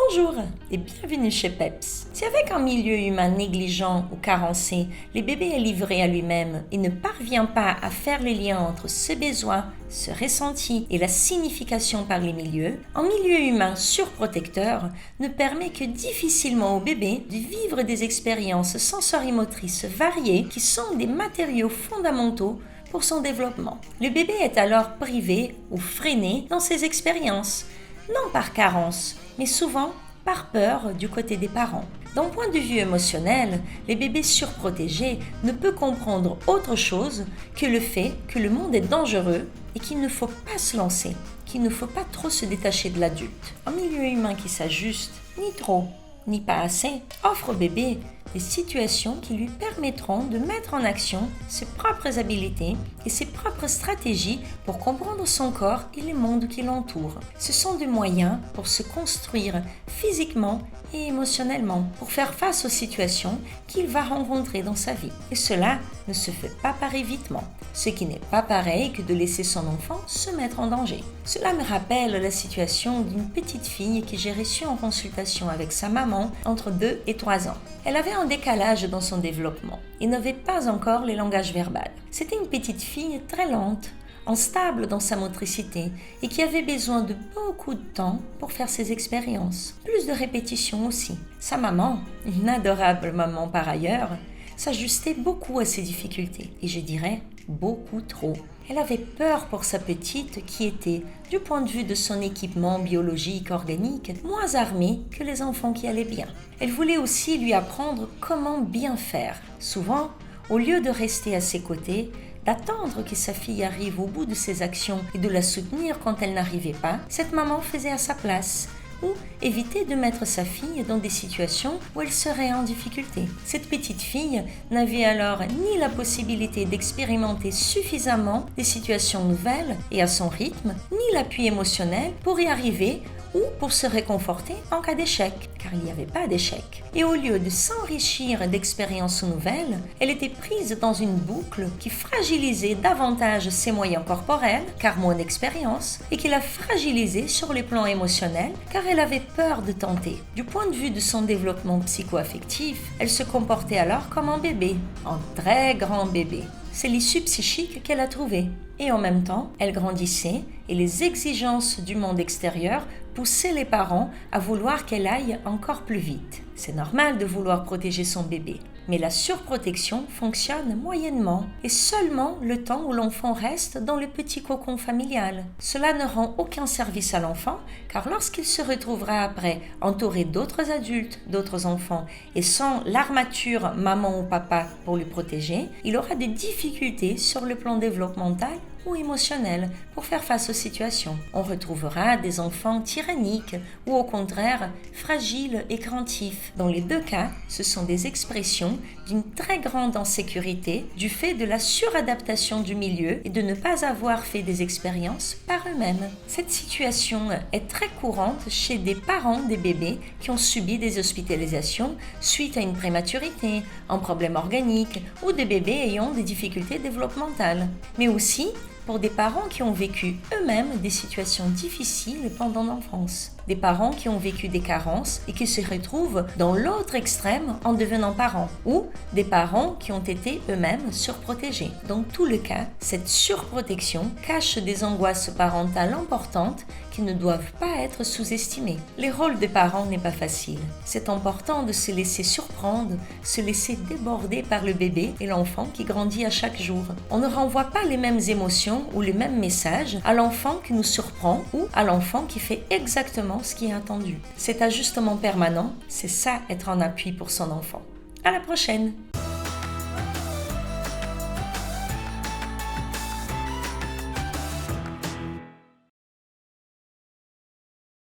Bonjour et bienvenue chez Peps. Si avec un milieu humain négligent ou carencé, le bébé est livré à lui-même et ne parvient pas à faire les liens entre ses besoins, ce ressenti et la signification par les milieux, un milieu humain surprotecteur ne permet que difficilement au bébé de vivre des expériences sensorimotrices variées qui sont des matériaux fondamentaux pour son développement. Le bébé est alors privé ou freiné dans ses expériences, non par carence, mais souvent par peur du côté des parents. D'un point de vue émotionnel, les bébés surprotégés ne peuvent comprendre autre chose que le fait que le monde est dangereux et qu'il ne faut pas se lancer, qu'il ne faut pas trop se détacher de l'adulte. Un milieu humain qui s'ajuste, ni trop, ni pas assez, offre au bébé des situations qui lui permettront de mettre en action ses propres habiletés et ses propres stratégies pour comprendre son corps et le monde qui l'entoure. Ce sont des moyens pour se construire physiquement et émotionnellement, pour faire face aux situations qu'il va rencontrer dans sa vie. Et cela ne se fait pas par évitement, ce qui n'est pas pareil que de laisser son enfant se mettre en danger. Cela me rappelle la situation d'une petite fille que j'ai reçue en consultation avec sa maman entre 2 et 3 ans. Elle avait un décalage dans son développement et n'avait pas encore les langages verbal. C'était une petite fille très lente, instable dans sa motricité et qui avait besoin de beaucoup de temps pour faire ses expériences. Plus de répétitions aussi. Sa maman, une adorable maman par ailleurs, s'ajustait beaucoup à ses difficultés et je dirais beaucoup trop. Elle avait peur pour sa petite qui était, du point de vue de son équipement biologique organique, moins armée que les enfants qui allaient bien. Elle voulait aussi lui apprendre comment bien faire. Souvent, au lieu de rester à ses côtés, d'attendre que sa fille arrive au bout de ses actions et de la soutenir quand elle n'arrivait pas, cette maman faisait à sa place ou éviter de mettre sa fille dans des situations où elle serait en difficulté. Cette petite fille n'avait alors ni la possibilité d'expérimenter suffisamment des situations nouvelles et à son rythme, ni l'appui émotionnel pour y arriver ou pour se réconforter en cas d'échec, car il n'y avait pas d'échec. Et au lieu de s'enrichir d'expériences nouvelles, elle était prise dans une boucle qui fragilisait davantage ses moyens corporels, car moins d'expérience, et qui la fragilisait sur les plans émotionnels, car elle avait peur de tenter. Du point de vue de son développement psycho-affectif, elle se comportait alors comme un bébé, un très grand bébé. C'est l'issue psychique qu'elle a trouvée. Et en même temps, elle grandissait et les exigences du monde extérieur poussaient les parents à vouloir qu'elle aille encore plus vite. C'est normal de vouloir protéger son bébé, mais la surprotection fonctionne moyennement et seulement le temps où l'enfant reste dans le petit cocon familial. Cela ne rend aucun service à l'enfant car lorsqu'il se retrouvera après entouré d'autres adultes, d'autres enfants et sans l'armature maman ou papa pour le protéger, il aura des difficultés sur le plan développemental ou émotionnel pour faire face aux situations. On retrouvera des enfants tyranniques ou au contraire fragiles et craintifs. Dans les deux cas, ce sont des expressions d'une très grande insécurité du fait de la suradaptation du milieu et de ne pas avoir fait des expériences par eux-mêmes. Cette situation est très courante chez des parents des bébés qui ont subi des hospitalisations suite à une prématurité, un problème organique ou des bébés ayant des difficultés développementales. Mais aussi pour des parents qui ont vécu eux-mêmes des situations difficiles pendant l'enfance. Des parents qui ont vécu des carences et qui se retrouvent dans l'autre extrême en devenant parents. Ou des parents qui ont été eux-mêmes surprotégés. Dans tous les cas, cette surprotection cache des angoisses parentales importantes qui ne doivent pas être sous-estimées. Le rôle des parents n'est pas facile. C'est important de se laisser surprendre, se laisser déborder par le bébé et l'enfant qui grandit à chaque jour. On ne renvoie pas les mêmes émotions ou les mêmes messages à l'enfant qui nous surprend ou à l'enfant qui fait exactement ce qui est attendu. Cet ajustement permanent, c'est ça être en appui pour son enfant. À la prochaine!